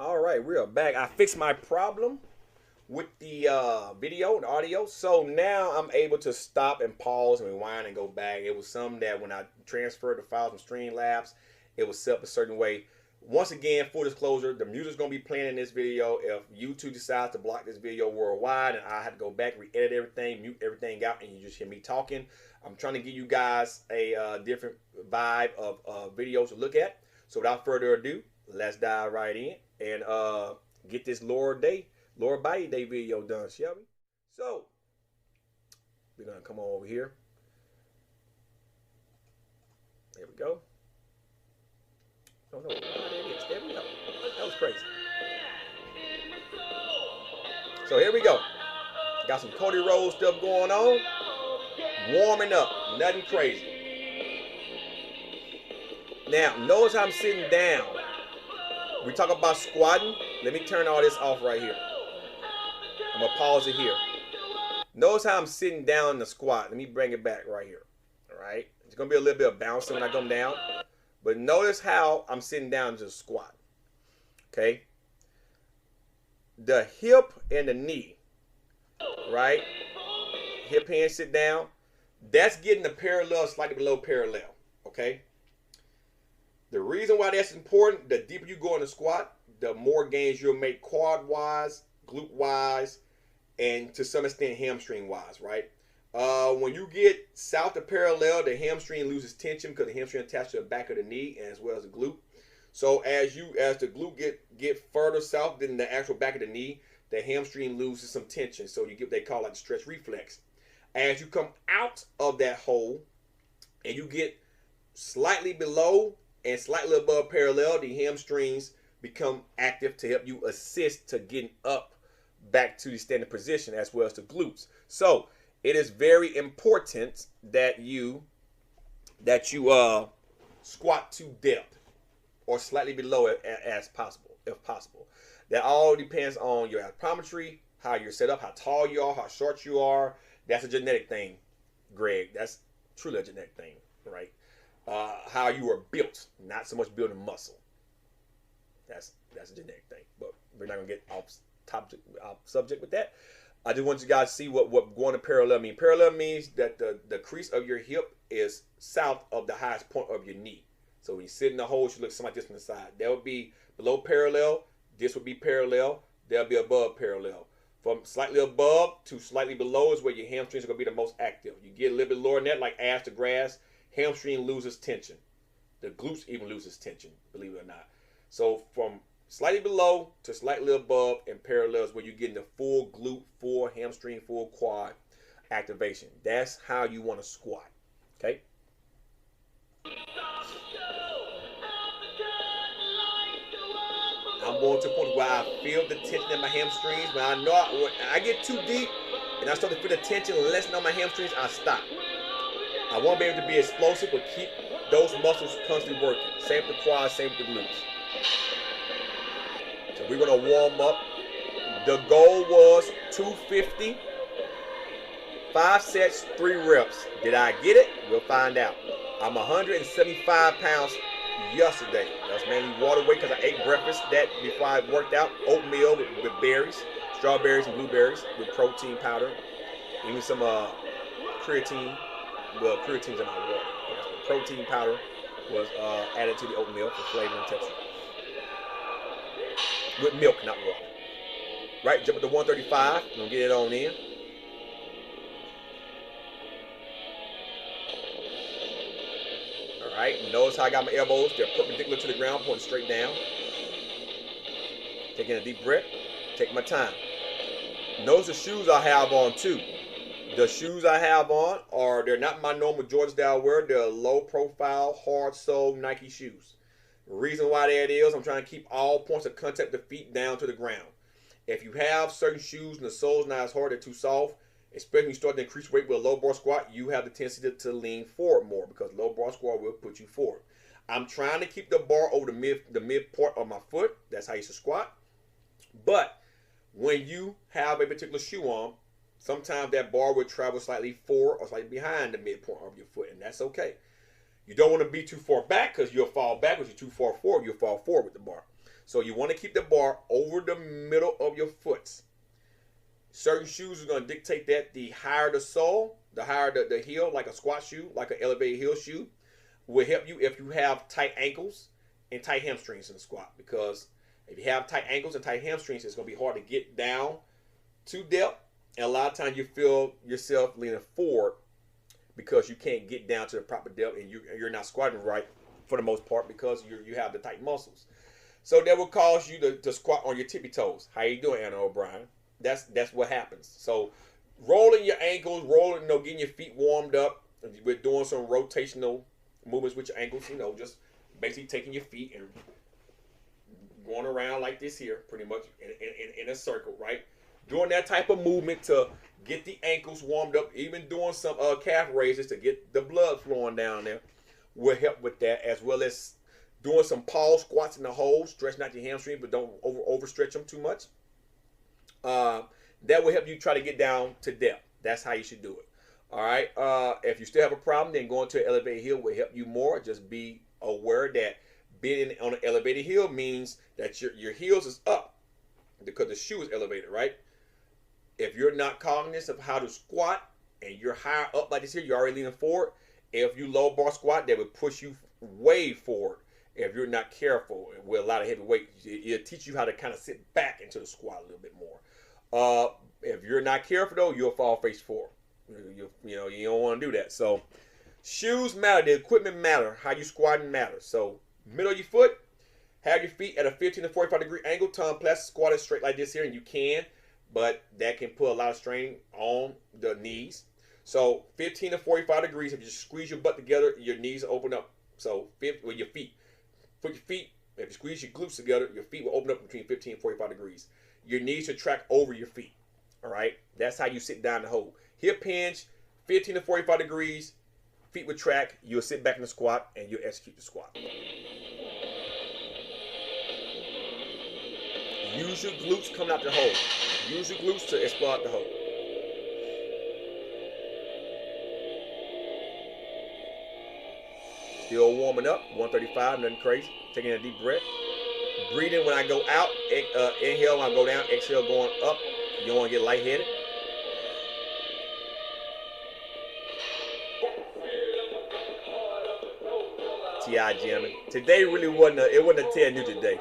All right, we are back. I fixed my problem with the video and audio, so now I'm able to stop and pause and rewind and go back. It was something that when I transferred the files from Streamlabs, it was set up a certain way. Once again, full disclosure, the music's gonna be playing in this video. If YouTube decides to block this video worldwide, and I have to go back, re-edit everything, mute everything out, and you just hear me talking. I'm trying to give you guys a different vibe of videos to look at. So without further ado, let's dive right in and get this Lower Body Day video done, shall we? So we're gonna come on over here. There we go. Don't know why that is. There we go. That was crazy. So here we go. Got some Cody Rhodes stuff going on. Warming up. Nothing crazy. Now, notice how I'm sitting down. We talk about squatting. Let me turn all this off right here. I'm going to pause it here. Notice how I'm sitting down in the squat. Let me bring it back right here. All right. It's going to be a little bit of bouncing when I come down. But notice how I'm sitting down to squat. Okay. The hip and the knee. Right. Hip hand sit down. That's getting the parallel slightly below parallel. Okay. The reason why that's important, the deeper you go in the squat, the more gains you'll make quad wise, glute wise, and to some extent hamstring wise, right? When you get south of parallel, the hamstring loses tension because the hamstring attached to the back of the knee and as well as the glute. So as the glute get further south than the actual back of the knee, the hamstring loses some tension. So you get, they call it the stretch reflex. As you come out of that hole and you get slightly below and slightly above parallel, the hamstrings become active to help you assist to getting up back to the standing position as well as the glutes. So it is very important that you squat to depth or slightly below it as possible, if possible. That all depends on your anthropometry, how you're set up, how tall you are, how short you are. That's a genetic thing, Greg. That's truly a genetic thing, right? How you are built, not so much building muscle. That's a genetic thing, but we're not gonna get off subject with that. I just want you guys to see what going to parallel means. Parallel means that the crease of your hip is south of the highest point of your knee. So when you sit in the hole, you look something like this from the side. That would be below parallel. This would be parallel. That'll be above parallel. From slightly above to slightly below is where your hamstrings are gonna be the most active. You get a little bit lower than that, like ass to grass, hamstring loses tension. The glutes even loses tension, believe it or not. So from slightly below to slightly above and parallel is where you're getting the full glute, full hamstring, full quad activation. That's how you want to squat. Okay? I'm going to the point where I feel the tension in my hamstrings. When I know when I get too deep and I start to feel the tension and lessen on my hamstrings, I stop. I want to be able to be explosive, but keep those muscles constantly working. Same with the quads, same with the glutes. So we're going to warm up. The goal was 250, 5 sets, 3 reps. Did I get it? We'll find out. I'm 175 pounds yesterday. That was mainly water weight because I ate breakfast that before I worked out. Oatmeal with berries, strawberries and blueberries with protein powder. Even some creatine. Well, creatine's in my water. Protein powder was added to the oatmeal for flavor and texture. With milk, not water. Right, jump up to 135. I'm gonna get it on in. All right, notice how I got my elbows. They're perpendicular to the ground, pointing straight down. Taking a deep breath. Take my time. Notice the shoes I have on too. The shoes I have on they're not my normal Jordans that I wear. They're low profile, hard sole Nike shoes. The reason why that is, I'm trying to keep all points of contact with the feet down to the ground. If you have certain shoes and the sole's not as hard, they're too soft, especially when you start to increase weight with a low bar squat, you have the tendency to lean forward more because low bar squat will put you forward. I'm trying to keep the bar over the mid part of my foot. That's how you should squat. But when you have a particular shoe on, sometimes that bar will travel slightly forward or slightly behind the midpoint of your foot, and that's okay. You don't want to be too far back because you'll fall backwards. You're too far forward, you'll fall forward with the bar. So you want to keep the bar over the middle of your foot. Certain shoes are going to dictate that. The higher the sole, the higher the heel, like a squat shoe, like an elevated heel shoe, will help you if you have tight ankles and tight hamstrings in the squat. Because if you have tight ankles and tight hamstrings, it's going to be hard to get down to depth. And a lot of times you feel yourself leaning forward because you can't get down to the proper depth, and you're not squatting right for the most part because you have the tight muscles. So that will cause you to squat on your tippy toes. How you doing, Anna O'Brien? That's what happens. So rolling your ankles, getting your feet warmed up. We're doing some rotational movements with your ankles. Just basically taking your feet and going around like this here, pretty much in a circle, right? Doing that type of movement to get the ankles warmed up. Even doing some calf raises to get the blood flowing down there will help with that, as well as doing some pause squats in the hole, stretching out your hamstring, but don't overstretch them too much. That will help you try to get down to depth. That's how you should do it. All right. If you still have a problem, then going to an elevated heel will help you more. Just be aware that being on an elevated heel means that your heels is up because the shoe is elevated, right? If you're not cognizant of how to squat and you're higher up like this here, you're already leaning forward. If you low bar squat, that would push you way forward. If you're not careful with a lot of heavy weight, it'll teach you how to kind of sit back into the squat a little bit more. If you're not careful though, you'll fall face forward. You don't want to do that. So shoes matter. The equipment matter. How you squatting matters. So middle of your foot, have your feet at a 15 to 45 degree angle. Tongue plastic squatted straight like this here, and you can, but that can put a lot of strain on the knees. So 15 to 45 degrees. If you just squeeze your butt together, your knees open up. So with your feet. Put your feet, if you squeeze your glutes together, your feet will open up between 15 and 45 degrees. Your knees should track over your feet. All right? That's how you sit down the hole. Hip hinge, 15 to 45 degrees. Feet will track. You'll sit back in the squat, and you'll execute the squat. Use your glutes coming out the hole. Use your glutes to explode the hole. Still warming up, 135, nothing crazy. Taking a deep breath. Breathing when I go out, inhale when I go down, exhale going up. You don't want to get lightheaded. T.I. jamming. Today really wasn't a Ted Nugent day.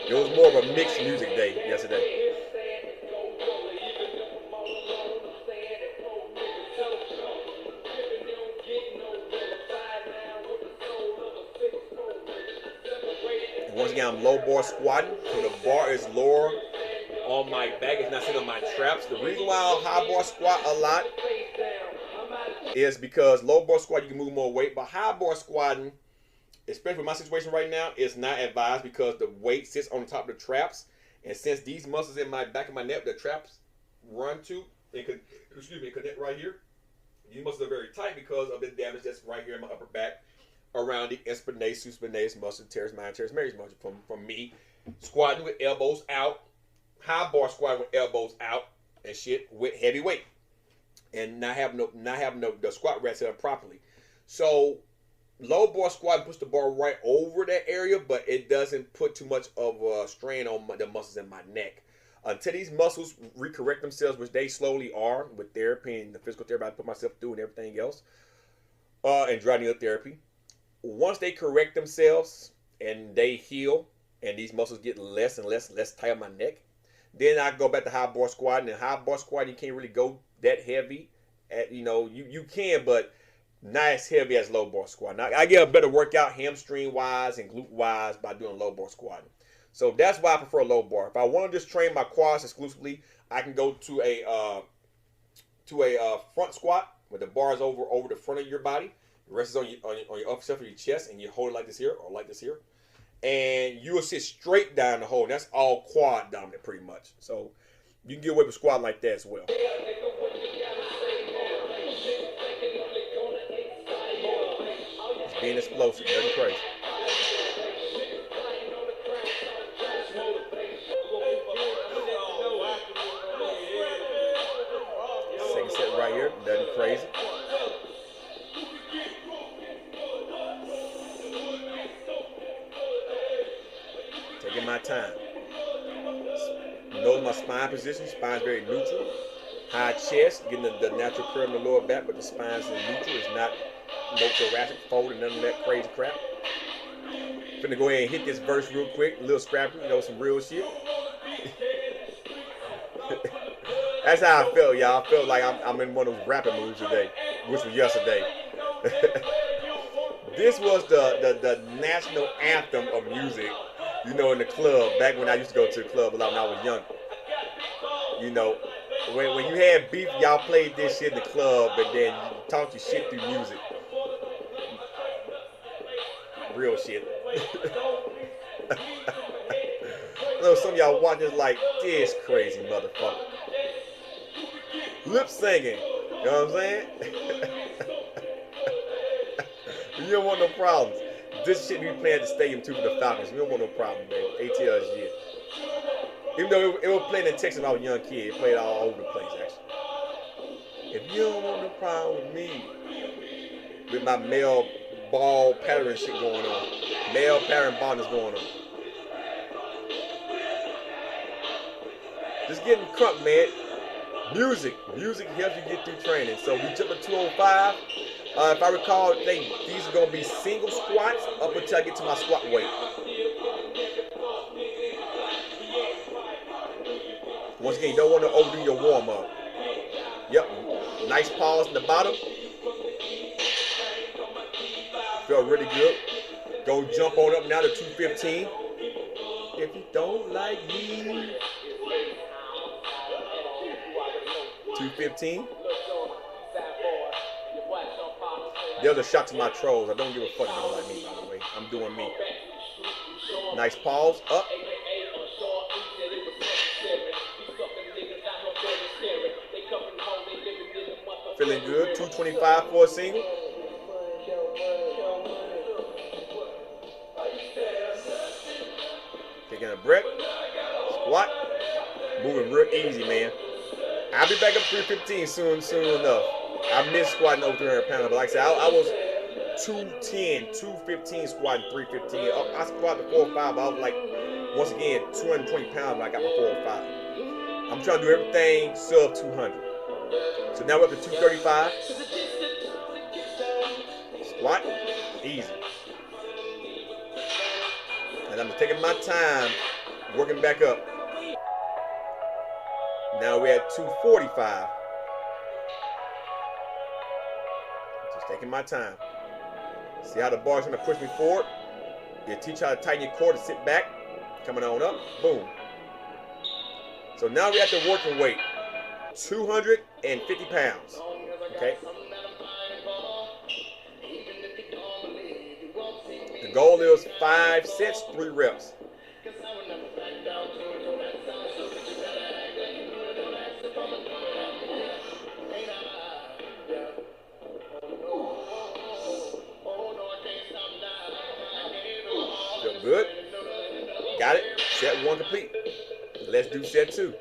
It was more of a mixed music day yesterday. Once again, I'm low bar squatting, so the bar is lower on my back. It's not sitting on my traps. The reason why I high bar squat a lot is because low bar squat you can move more weight, but high bar squatting, especially with my situation right now, is not advised because the weight sits on the top of the traps, and since these muscles in my back of my neck, the traps run to, connect right here. These muscles are very tight because of the damage that's right here in my upper back, around the spinatus, suspinatus muscle, teres minor, teres major muscle. From me squatting with elbows out, high bar squatting with elbows out and shit with heavy weight, and not having the squat rest set up properly. So low bar squatting puts the bar right over that area, but it doesn't put too much of a strain on the muscles in my neck. Until these muscles recorrect themselves, which they slowly are with therapy and the physical therapy I put myself through and everything else, and dry needle therapy. Once they correct themselves and they heal and these muscles get less and less tight on my neck, then I go back to high bar squatting. And high bar squatting, you can't really go that heavy. You can, but not as heavy as low bar squatting. I get a better workout hamstring wise and glute wise by doing low bar squatting. So that's why I prefer low bar. If I want to just train my quads exclusively, I can go to a front squat where the bar is over the front of your body. The rest is on your upper self of your chest, and you hold it like this here or like this here, and you will sit straight down the hole. And that's all quad dominant pretty much. So you can get away with squatting like that as well. It's being explosive, nothing crazy. Second set right here, nothing crazy. Taking my time. Notice my spine position. Spine's very neutral. High chest, getting the natural curve in the lower back, but the spine's in neutral. It's not no thoracic fold and none of that crazy crap. Finna go ahead and hit this verse real quick. A little scrappy, some real shit. That's how I felt, y'all. I felt like I'm in one of those rapping moves today, which was yesterday. This was the national anthem of music, in the club, back when I used to go to the club a lot when I was young. When you had beef, y'all played this shit in the club, and then you talked your shit through music. Real shit. I know some of y'all watching this like, this crazy motherfucker. Lip singing, you know what I'm saying? You don't want no problems. This shit we playing at the stadium too for the Falcons. We don't want no problem, man. ATL is shit. Even though it was playing in Texas when I was a young kid, it played all over the place, actually. If you don't want no problem with me, with my male ball pattern shit going on, male pattern bondage going on. Just getting crunk, man. Music helps you get through training. So we took a 205. If I recall, these are gonna be single squats up until I get to my squat weight. Once again, you don't want to overdo your warm up. Yep, nice pause in the bottom. Felt really good. Go jump on up now to 215. If you don't like me. 215. There's a shot to my trolls. I don't give a fuck if they don't like me, by the way. I'm doing me. Nice pause. Up. Feeling good. 225 for a single. Taking a breath. Squat. Moving real easy, man. I'll be back up 315 soon enough. I missed squatting over 300 pounds, but like I said, I was 210, 215 squatting 315. I squatted 405, but I was like, once again, 220 pounds when I got my 405. I'm trying to do everything sub 200. So now we're up to 235. Squat, easy. And I'm taking my time, working back up. Now we're at 245. Just taking my time. See how the bar's gonna push me forward? You teach how to tighten your core to sit back. Coming on up, boom. So now we're at the working weight, 250 pounds, okay? The goal is 5 sets, 3 reps. Feel good? Got it? Set 1 complete. Let's do set 2.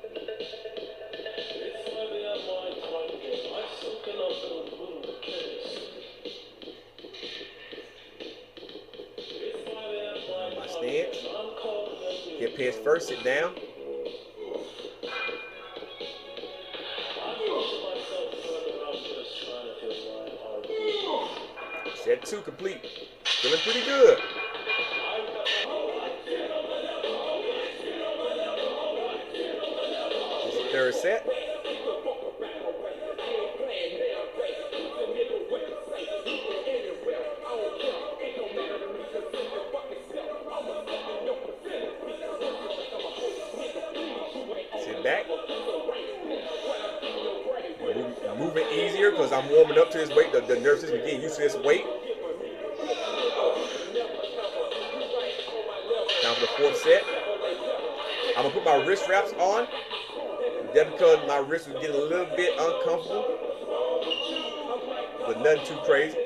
My stance. Hip heads first, sit down. Set 2 complete. Feeling pretty good. This is the 3rd set. Sit back. Moving easier because I'm warming up to this weight. The nerves are getting used to this weight. Time for the 4th set. I'm gonna put my wrist wraps on. That's because my wrist was getting a little bit uncomfortable, but nothing too crazy.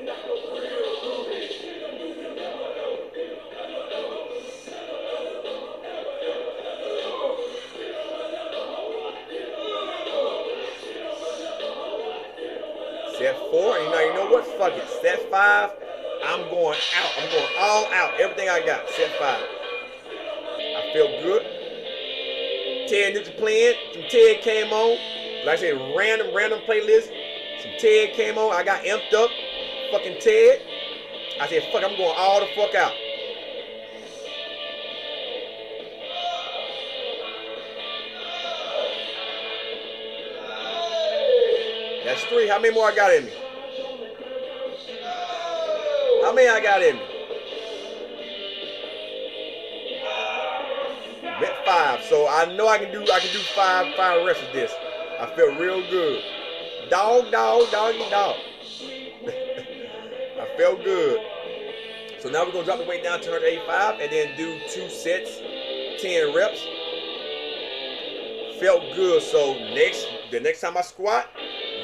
Set 4, and you know what? Fuck it. Set 5, I'm going out. I'm going all out. Everything I got. Set 5. I felt good. Ted Nugent playing. Some Ted came on. Like I said, random playlist. Some Ted came on. I got amped up. Fucking Ted. I said, fuck, I'm going all the fuck out. That's 3. How many more I got in me? How many I got in me? Bet 5. So I know I can do 5 reps of this. I feel real good. Doggy dog. I felt good. So now we're gonna drop the weight down to 185 and then do 2 sets, 10 reps. Felt good. So the next time I squat,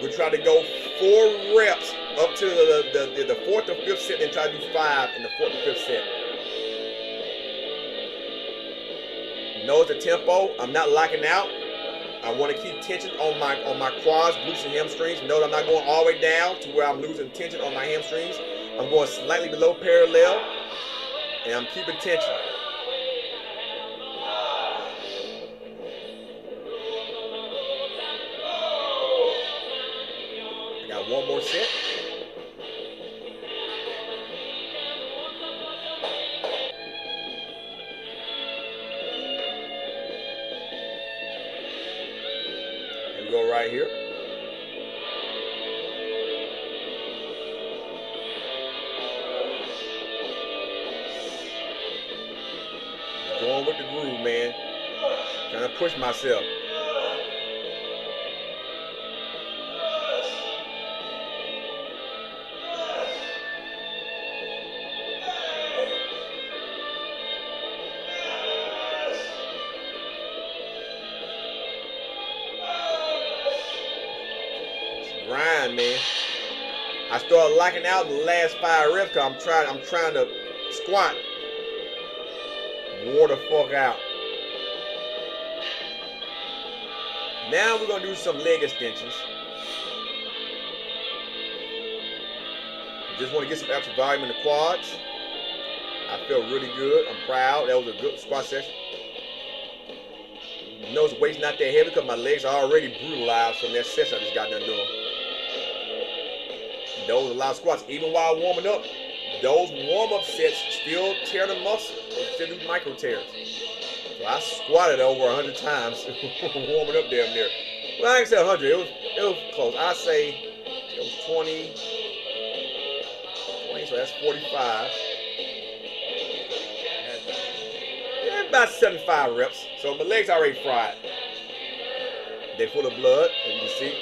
we'll try to go 4 reps up to the 4th or 5th set, then try to do 5 in the 4th or 5th set. Notice the tempo. I'm not locking out. I want to keep tension on my quads, glutes, and hamstrings. Notice I'm not going all the way down to where I'm losing tension on my hamstrings. I'm going slightly below parallel, and I'm keeping tension. I got 1 more set. Here we go right here. Going with the groove, man. Trying to push myself. Grind, man. I started locking out in the last 5 reps because I'm trying to squat. Wore the fuck out. Now we're gonna do some leg extensions. Just want to get some extra volume in the quads. I feel really good. I'm proud. That was a good squat session. You notice the weight's not that heavy because my legs are already brutalized from that session I just got done doing. Those are a lot of squats. Even while warming up, those warm-up sets still tear the muscle. They still do micro tears. So I squatted over 100 times warming up damn near. Well, I ain't say 100. It was close. I say it was 20, so that's 45. And about 75 reps. So my legs already fried. They're full of blood, as you can see.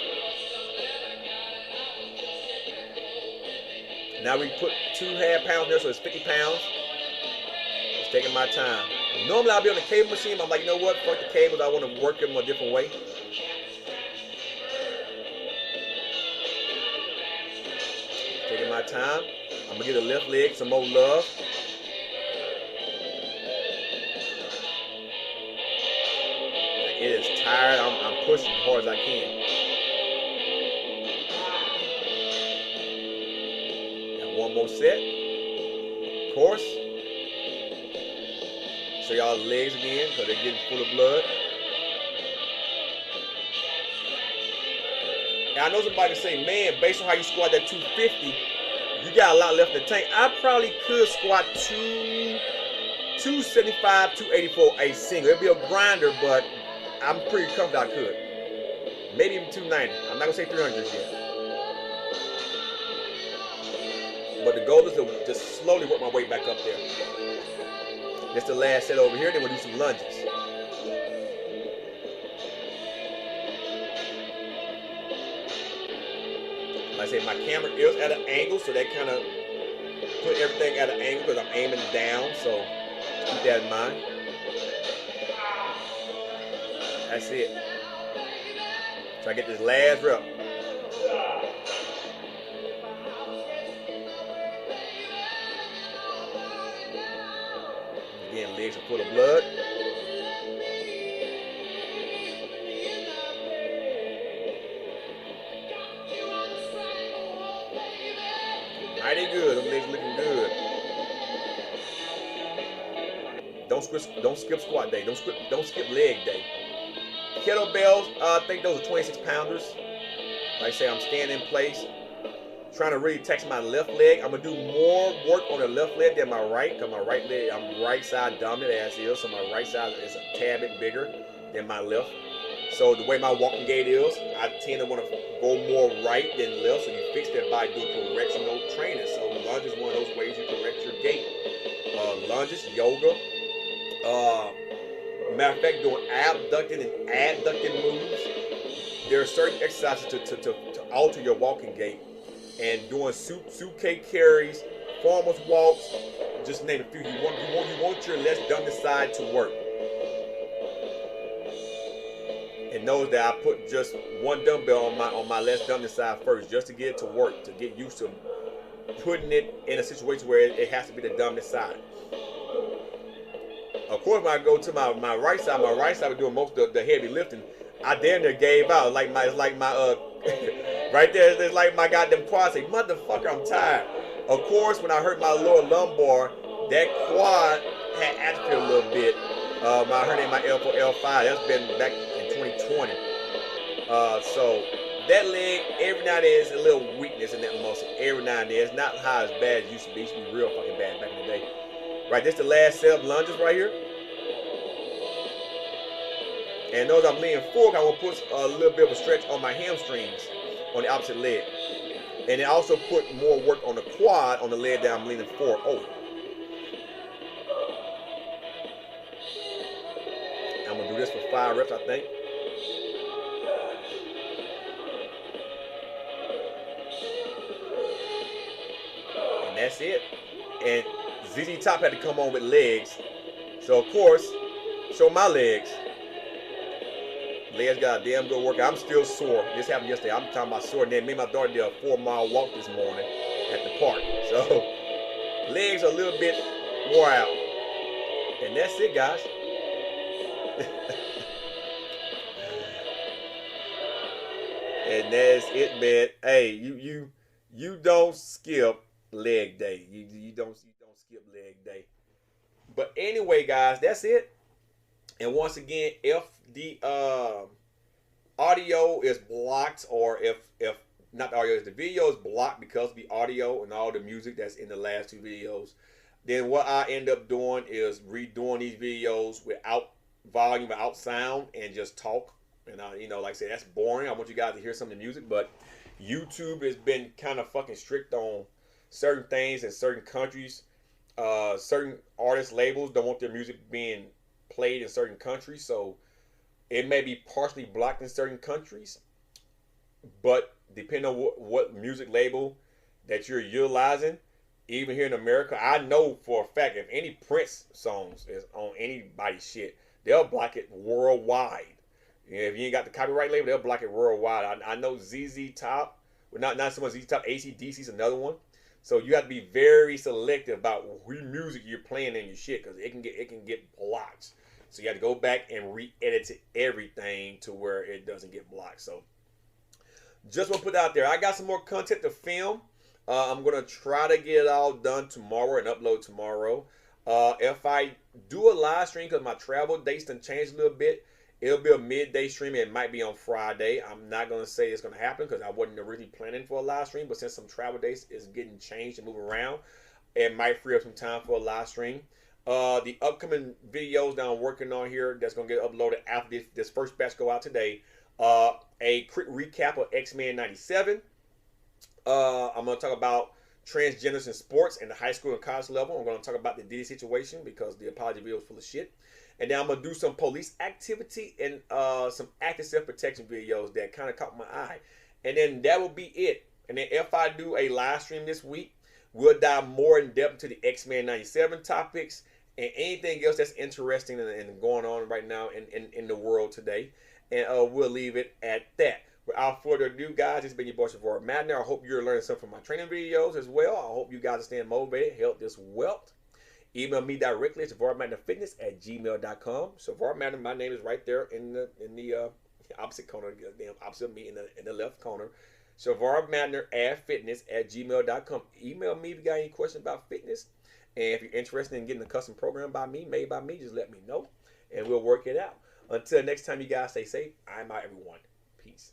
Now we put 2 half pounds there, so it's 50 pounds. It's taking my time. Normally I'll be on the cable machine, but I'm like, you know what? Fuck the cables. I want to work them a different way. Taking my time. I'm gonna give the left leg some more love. It is tired. I'm pushing as hard as I can. Got 1 more set. Of course. Show y'all the legs again because they're getting full of blood. And I know somebody can say, man, based on how you squat that 250, you got a lot left in the tank. I probably could squat 275, 284 a single. It'd be a grinder, but I'm pretty confident I could. Maybe even 290. I'm not gonna say 300 yet. But the goal is to just slowly work my way back up there. That's the last set over here. Then we'll do some lunges. Like I said, my camera is at an angle, so that kind of put everything at an angle because I'm aiming down. So keep that in mind. That's it. So I get this last rep. Again, legs are full of blood. Mighty good. Them legs looking good. Don't skip squat day. Don't skip leg day. Kettlebells, I think those are 26 pounders. Like I say, I'm staying in place, trying to really tax my left leg. I'm gonna do more work on the left leg than my right, because my right leg, I'm right side dominant as is, so my right side is a tad bit bigger than my left. So the way my walking gait is, I tend to want to go more right than left. So you fix that by doing correctional training. So lunge is one of those ways you correct your gait. Lunges, yoga. Matter of fact, doing abducting and adducting moves. There are certain exercises to alter your walking gait. And doing suitcase carries, farmer's walks, just name a few. You want your less dominant side to work. And notice that I put just one dumbbell on my less dominant side first, just to get it to work, to get used to putting it in a situation where it has to be the dominant side. Of course, when I go to my right side was doing most of the heavy lifting. I damn near gave out. It's like my right there. It's like my goddamn quad. Say, motherfucker, I'm tired. Of course, when I hurt my lower lumbar, that quad had atrophy a little bit. I hurt in my L4, L5. That's been back in 2020. So that leg, every now and then, is a little weakness in that muscle. Every now and then, it's not how as bad as it used to be. It used to be real fucking bad back in the day. Right, this is the last set of lunges right here. And notice I'm leaning forward. I want to put a little bit of a stretch on my hamstrings on the opposite leg. And it also put more work on the quad on the leg that I'm leaning forward over. I'm going to do this for 5 reps, I think. And that's it. And ZZ Top had to come on with legs. So, of course, show my legs. Legs got a damn good workout. I'm still sore. This happened yesterday. I'm talking about sore. And then me and my daughter did a 4-mile walk this morning at the park. So, legs are a little bit wore out. And that's it, guys. And that's it, man. Hey, you don't skip leg day. You don't skip leg day. But anyway, guys, that's it. And once again, if the audio is blocked, or if not the audio, if the video is blocked because of the audio and all the music that's in the last 2 videos, then what I end up doing is redoing these videos without volume, without sound, and just talk. And like I said, that's boring. I want you guys to hear some of the music, but YouTube has been kind of fucking strict on certain things in certain countries. Certain artist labels don't want their music being played in certain countries, so it may be partially blocked in certain countries. But depending on what music label that you're utilizing, even here in America, I know for a fact if any Prince songs is on anybody's shit, they'll block it worldwide. If you ain't got the copyright label, they'll block it worldwide. I know ZZ Top, well, not so much ZZ Top, AC/DC's another one. So you have to be very selective about what music you're playing in your shit, because it can get blocked. So you have to go back and re-edit everything to where it doesn't get blocked. So just want to put that out there. I got some more content to film. I'm going to try to get it all done tomorrow and upload tomorrow. If I do a live stream, because my travel dates done changed a little bit, it'll be a midday stream. It might be on Friday. I'm not going to say it's going to happen because I wasn't originally planning for a live stream. But since some travel dates is getting changed and moving around, it might free up some time for a live stream. The upcoming videos that I'm working on here that's going to get uploaded after this first batch go out today. A quick recap of X-Men 97. I'm going to talk about transgenders in sports in the high school and college level. I'm going to talk about the Diddy situation because the apology video is full of shit. And then I'm going to do some police activity and some active self-protection videos that kind of caught my eye. And then that will be it. And then if I do a live stream this week, we'll dive more in depth into the X-Men 97 topics and anything else that's interesting and going on right now in the world today. And we'll leave it at that. Without further ado, guys, it's been your boy Savar Matner. I hope you're learning something from my training videos as well. I hope you guys are staying motivated, health is wealth. Email me directly at savarmatnerfitness@gmail.com. Savar Matner, my name is right there in the opposite corner, opposite of me in the left corner. Savar Matner @fitness@gmail.com. Email me if you got any questions about fitness. And if you're interested in getting a custom program by me, made by me, just let me know, and we'll work it out. Until next time, you guys stay safe. I'm out, everyone. Peace.